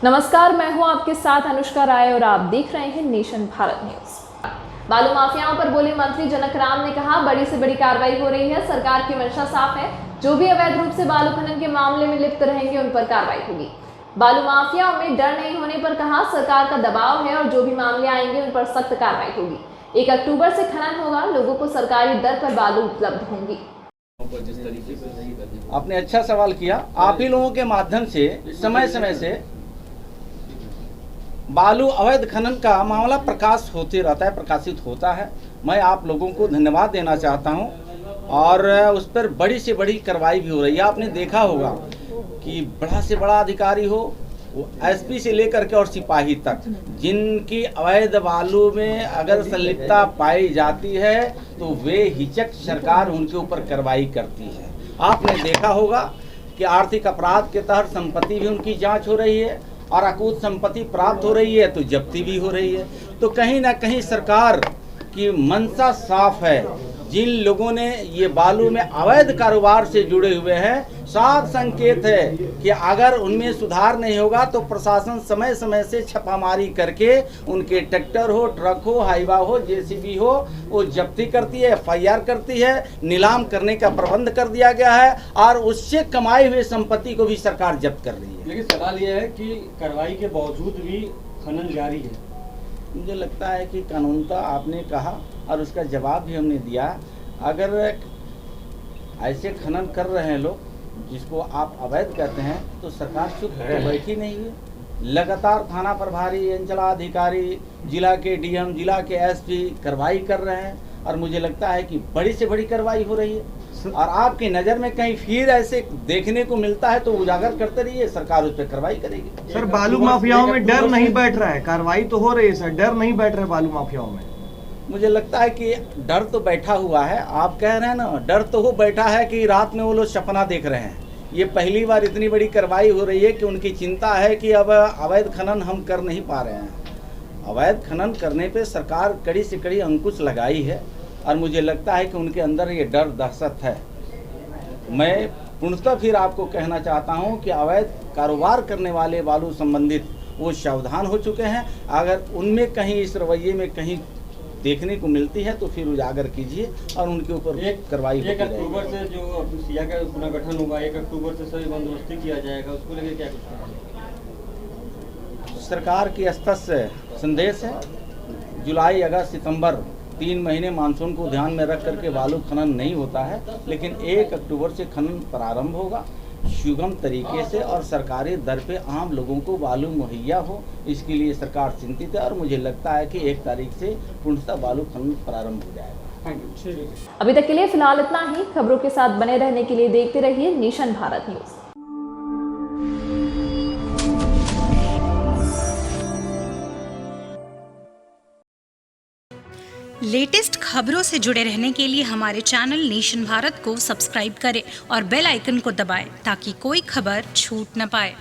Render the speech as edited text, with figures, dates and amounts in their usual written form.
नमस्कार, मैं हूं आपके साथ अनुष्का राय और आप देख रहे हैं नेशन भारत न्यूज। बालू माफियाओं पर बोले मंत्री जनक राम ने कहा, बड़ी से बड़ी कार्रवाई हो रही है। सरकार की मंशा साफ है, जो भी अवैध रूप से बालू खनन के मामले में लिप्त रहेंगे उन पर कार्रवाई होगी। बालू माफियाओं में डर नहीं होने पर कहा, सरकार का दबाव है और जो भी मामले आएंगे उन पर सख्त कार्रवाई होगी। 1 अक्टूबर से खनन होगा, लोगों को सरकारी दर पर बालू उपलब्ध होंगी। आपने अच्छा सवाल किया। आप ही लोगों के माध्यम से समय समय से बालू अवैध खनन का मामला प्रकाश होते रहता है, प्रकाशित होता है। मैं आप लोगों को धन्यवाद देना चाहता हूं और उस पर बड़ी से बड़ी कार्रवाई भी हो रही है। आपने देखा होगा कि बड़ा से बड़ा अधिकारी हो, एसपी से लेकर के और सिपाही तक, जिनकी अवैध बालू में अगर संलिप्तता पाई जाती है तो वे हिचक सरकार उनके ऊपर कार्रवाई करती है। आपने देखा होगा कि आर्थिक अपराध के तहत संपत्ति भी उनकी जांच हो रही है और अकूत संपत्ति प्राप्त हो रही है तो जब्ती भी हो रही है। तो कहीं ना कहीं सरकार की मंशा साफ है। जिन लोगों ने ये बालू में अवैध कारोबार से जुड़े हुए हैं, साफ संकेत है कि अगर उनमें सुधार नहीं होगा तो प्रशासन समय समय से छापामारी करके उनके ट्रैक्टर हो, ट्रक हो, हाईवा हो, जेसीबी हो, वो जब्ती करती है, एफआईआर करती है, नीलाम करने का प्रबंध कर दिया गया है और उससे कमाई हुए संपत्ति को भी सरकार जब्त कर रही है। लेकिन सवाल यह है कि कार्रवाई के बावजूद भी खनन जारी है। मुझे लगता है कि कानूनता आपने कहा और उसका जवाब भी हमने दिया। अगर ऐसे खनन कर रहे हैं लोग जिसको आप अवैध कहते हैं तो सरकार चुप तो बैठी नहीं है। लगातार थाना प्रभारी, अंचलाधिकारी, जिला के डीएम, जिला के एसपी कार्रवाई कर रहे हैं और मुझे लगता है कि बड़ी से बड़ी कार्रवाई हो रही है। और आपकी नज़र में कहीं फिर ऐसे देखने को मिलता है तो उजागर करते रहिए, सरकार उस पर कार्रवाई करेगी। सर, बालू माफियाओं में डर नहीं बैठ रहा है, कार्रवाई तो हो रही है सर, डर नहीं बैठ रहा है बालू माफियाओं में। मुझे लगता है कि डर तो बैठा हुआ है। आप कह रहे हैं ना, डर तो वो बैठा है कि रात में वो लोग सपना देख रहे हैं। ये पहली बार इतनी बड़ी कार्रवाई हो रही है कि उनकी चिंता है कि अब अवैध खनन हम कर नहीं पा रहे हैं। अवैध खनन करने पे सरकार कड़ी से कड़ी अंकुश लगाई है और मुझे लगता है कि उनके अंदर ये डर दहशत है। मैं पूर्णतः फिर आपको कहना चाहता हूं कि अवैध कारोबार करने वाले बालू संबंधित वो सावधान हो चुके हैं। अगर उनमें कहीं इस रवैये में कहीं देखने को मिलती है तो फिर उजागर कीजिए और उनके ऊपर कार्रवाई होती रहेगी। 1 अक्टूबर से जो सिया का पुनर्गठन होगा, 1 अक्टूबर से सभी बंदोबस्ती किया जाएगा, उसको लेकर क्या कुछ सरकार की स्पष्ट संदेश है। जुलाई, अगस्त, सितंबर 3 महीने मानसून को ध्यान में रख करके बालू खनन नहीं होता है, लेकिन 1 अक्टूबर से खनन प्रारंभ होगा सुगम तरीके से और सरकारी दर पे आम लोगों को बालू मुहैया हो, इसके लिए सरकार चिंतित है और मुझे लगता है कि 1 तारीख से पूर्णतः बालू खनन प्रारंभ हो जाएगा। अभी तक के लिए फिलहाल इतना ही। खबरों के साथ बने रहने के लिए देखते रहिए नेशन भारत न्यूज। लेटेस्ट खबरों से जुड़े रहने के लिए हमारे चैनल नेशन भारत को सब्सक्राइब करें और बेल आइकन को दबाएं ताकि कोई खबर छूट न पाए।